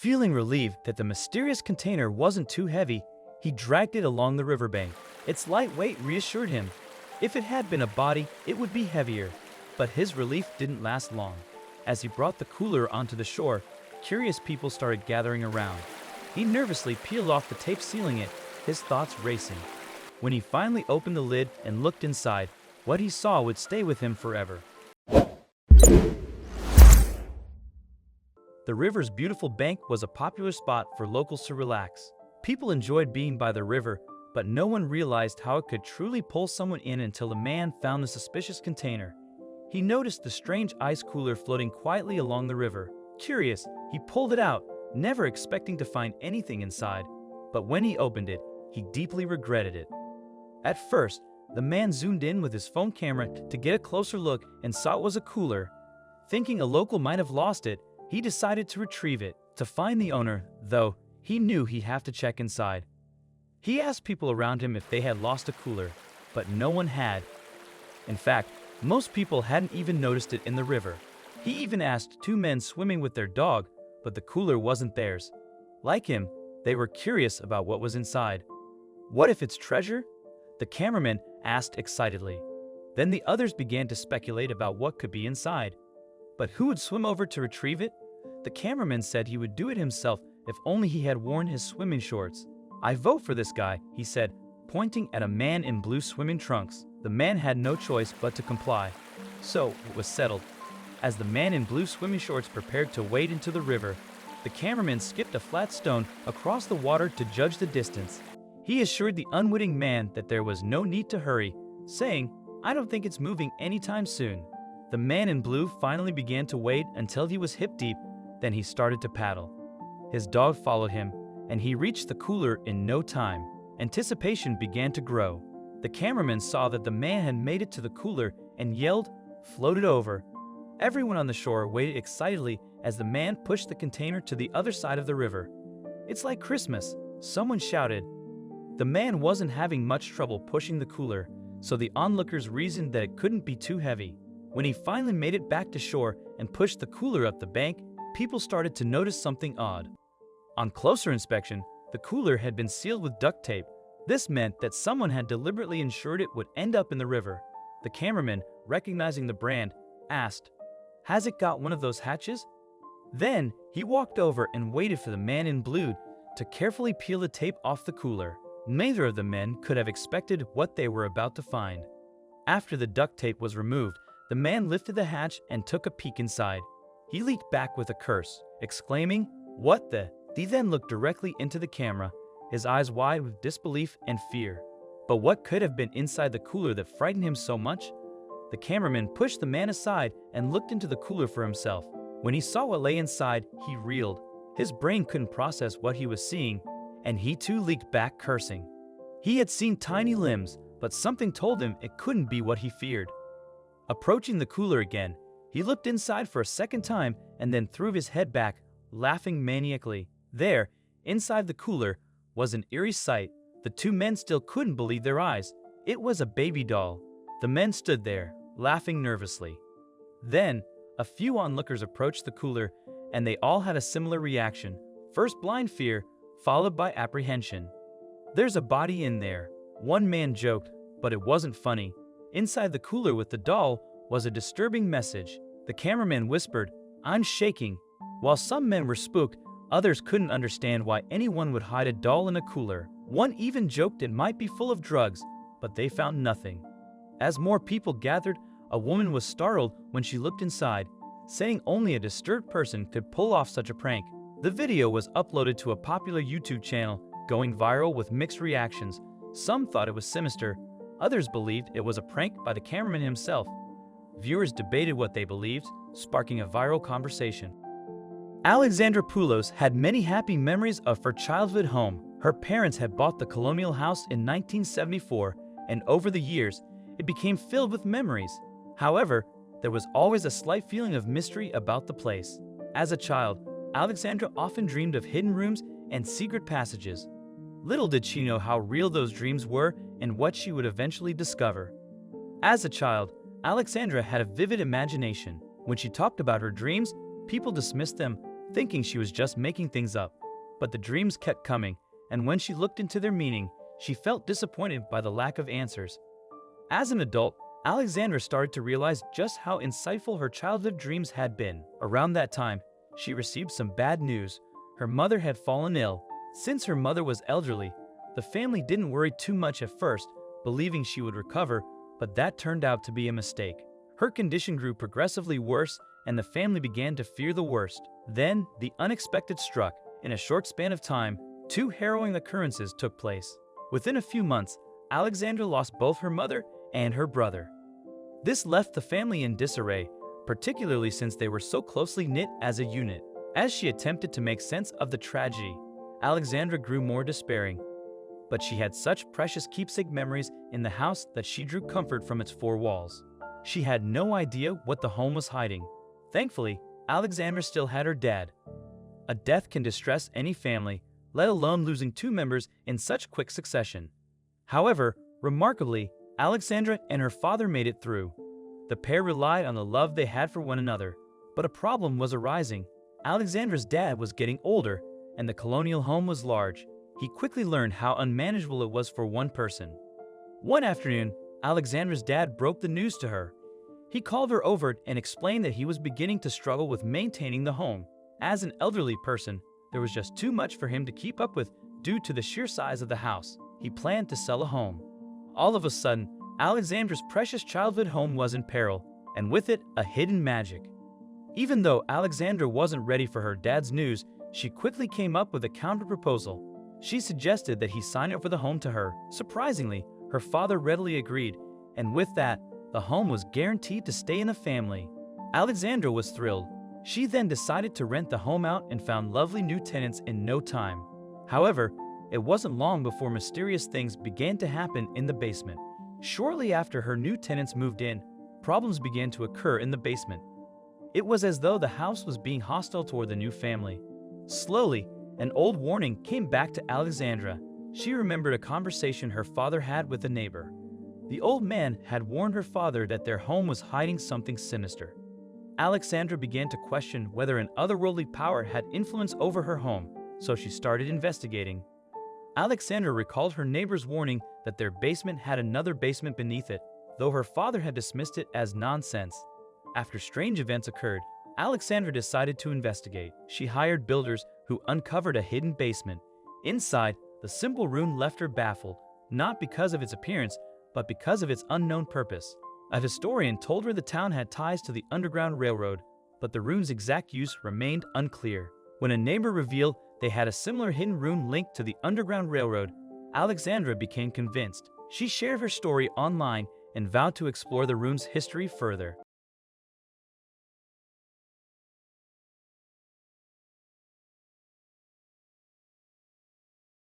Feeling relieved that the mysterious container wasn't too heavy, he dragged it along the riverbank. Its light weight reassured him. If it had been a body, it would be heavier. But his relief didn't last long. As he brought the cooler onto the shore, curious people started gathering around. He nervously peeled off the tape sealing it, his thoughts racing. When he finally opened the lid and looked inside, what he saw would stay with him forever. The river's beautiful bank was a popular spot for locals to relax. People enjoyed being by the river, but no one realized how it could truly pull someone in until a man found the suspicious container. He noticed the strange ice cooler floating quietly along the river. Curious, he pulled it out, never expecting to find anything inside. But when he opened it, he deeply regretted it. At first, the man zoomed in with his phone camera to get a closer look and saw it was a cooler. Thinking a local might have lost it, he decided to retrieve it. To find the owner, though, he knew he'd have to check inside. He asked people around him if they had lost a cooler, but no one had. In fact, most people hadn't even noticed it in the river. He even asked two men swimming with their dog, but the cooler wasn't theirs. Like him, they were curious about what was inside. What if it's treasure? The cameraman asked excitedly. Then the others began to speculate about what could be inside. But who would swim over to retrieve it? The cameraman said he would do it himself if only he had worn his swimming shorts. "I vote for this guy," he said, pointing at a man in blue swimming trunks. The man had no choice but to comply. So it was settled. As the man in blue swimming shorts prepared to wade into the river, the cameraman skipped a flat stone across the water to judge the distance. He assured the unwitting man that there was no need to hurry, saying, "I don't think it's moving anytime soon." The man in blue finally began to wade until he was hip-deep, then he started to paddle. His dog followed him, and he reached the cooler in no time. Anticipation began to grow. The cameraman saw that the man had made it to the cooler and yelled, "Float it over." Everyone on the shore waited excitedly as the man pushed the container to the other side of the river. "It's like Christmas," someone shouted. The man wasn't having much trouble pushing the cooler, so the onlookers reasoned that it couldn't be too heavy. When he finally made it back to shore and pushed the cooler up the bank, people started to notice something odd. On closer inspection, the cooler had been sealed with duct tape. This meant that someone had deliberately ensured it would end up in the river. The cameraman, recognizing the brand, asked, "Has it got one of those hatches?" Then, he walked over and waited for the man in blue to carefully peel the tape off the cooler. Neither of the men could have expected what they were about to find. After the duct tape was removed, the man lifted the hatch and took a peek inside. He leaped back with a curse, exclaiming, "What the?" He then looked directly into the camera, his eyes wide with disbelief and fear. But what could have been inside the cooler that frightened him so much? The cameraman pushed the man aside and looked into the cooler for himself. When he saw what lay inside, he reeled. His brain couldn't process what he was seeing, and he too leaped back cursing. He had seen tiny limbs, but something told him it couldn't be what he feared. Approaching the cooler again, he looked inside for a second time and then threw his head back, laughing maniacally. There, inside the cooler, was an eerie sight. The two men still couldn't believe their eyes. It was a baby doll. The men stood there, laughing nervously. Then, a few onlookers approached the cooler, and they all had a similar reaction. First blind fear, followed by apprehension. "There's a body in there," one man joked, but it wasn't funny. Inside the cooler with the doll was a disturbing message. The cameraman whispered, "I'm shaking." While some men were spooked, others couldn't understand why anyone would hide a doll in a cooler. One even joked it might be full of drugs, but they found nothing. As more people gathered, a woman was startled when she looked inside, saying only a disturbed person could pull off such a prank. The video was uploaded to a popular YouTube channel, going viral with mixed reactions. Some thought it was sinister, others believed it was a prank by the cameraman himself. Viewers debated what they believed, sparking a viral conversation. Alexandra Poulos had many happy memories of her childhood home. Her parents had bought the colonial house in 1974, and over the years, it became filled with memories. However, there was always a slight feeling of mystery about the place. As a child, Alexandra often dreamed of hidden rooms and secret passages. Little did she know how real those dreams were and what she would eventually discover. As a child, Alexandra had a vivid imagination. When she talked about her dreams, people dismissed them, thinking she was just making things up. But the dreams kept coming, and when she looked into their meaning, she felt disappointed by the lack of answers. As an adult, Alexandra started to realize just how insightful her childhood dreams had been. Around that time, she received some bad news. Her mother had fallen ill. Since her mother was elderly, the family didn't worry too much at first, believing she would recover, but that turned out to be a mistake. Her condition grew progressively worse, and the family began to fear the worst. Then, the unexpected struck. In a short span of time, two harrowing occurrences took place. Within a few months, Alexandra lost both her mother and her brother. This left the family in disarray, particularly since they were so closely knit as a unit. As she attempted to make sense of the tragedy, Alexandra grew more despairing. But she had such precious keepsake memories in the house that she drew comfort from its four walls. She had no idea what the home was hiding. Thankfully, Alexandra still had her dad. A death can distress any family, let alone losing two members in such quick succession. However, remarkably, Alexandra and her father made it through. The pair relied on the love they had for one another. But a problem was arising. Alexandra's dad was getting older, and the colonial home was large. He quickly learned how unmanageable it was for one person. One afternoon, Alexandra's dad broke the news to her. He called her over and explained that he was beginning to struggle with maintaining the home. As an elderly person, there was just too much for him to keep up with due to the sheer size of the house. He planned to sell a home. All of a sudden, Alexandra's precious childhood home was in peril, and with it, a hidden magic. Even though Alexandra wasn't ready for her dad's news, she quickly came up with a counter-proposal. She suggested that he sign over the home to her. Surprisingly, her father readily agreed, and with that, the home was guaranteed to stay in the family. Alexandra was thrilled. She then decided to rent the home out and found lovely new tenants in no time. However, it wasn't long before mysterious things began to happen in the basement. Shortly after her new tenants moved in, problems began to occur in the basement. It was as though the house was being hostile toward the new family. Slowly, an old warning came back to Alexandra. She remembered a conversation her father had with a neighbor. The old man had warned her father that their home was hiding something sinister. Alexandra began to question whether an otherworldly power had influence over her home, so she started investigating. Alexandra recalled her neighbor's warning that their basement had another basement beneath it, though her father had dismissed it as nonsense. After strange events occurred, Alexandra decided to investigate. She hired builders who uncovered a hidden basement. Inside, the simple room left her baffled, not because of its appearance, but because of its unknown purpose. A historian told her the town had ties to the Underground Railroad, but the room's exact use remained unclear. When a neighbor revealed they had a similar hidden room linked to the Underground Railroad, Alexandra became convinced. She shared her story online and vowed to explore the room's history further.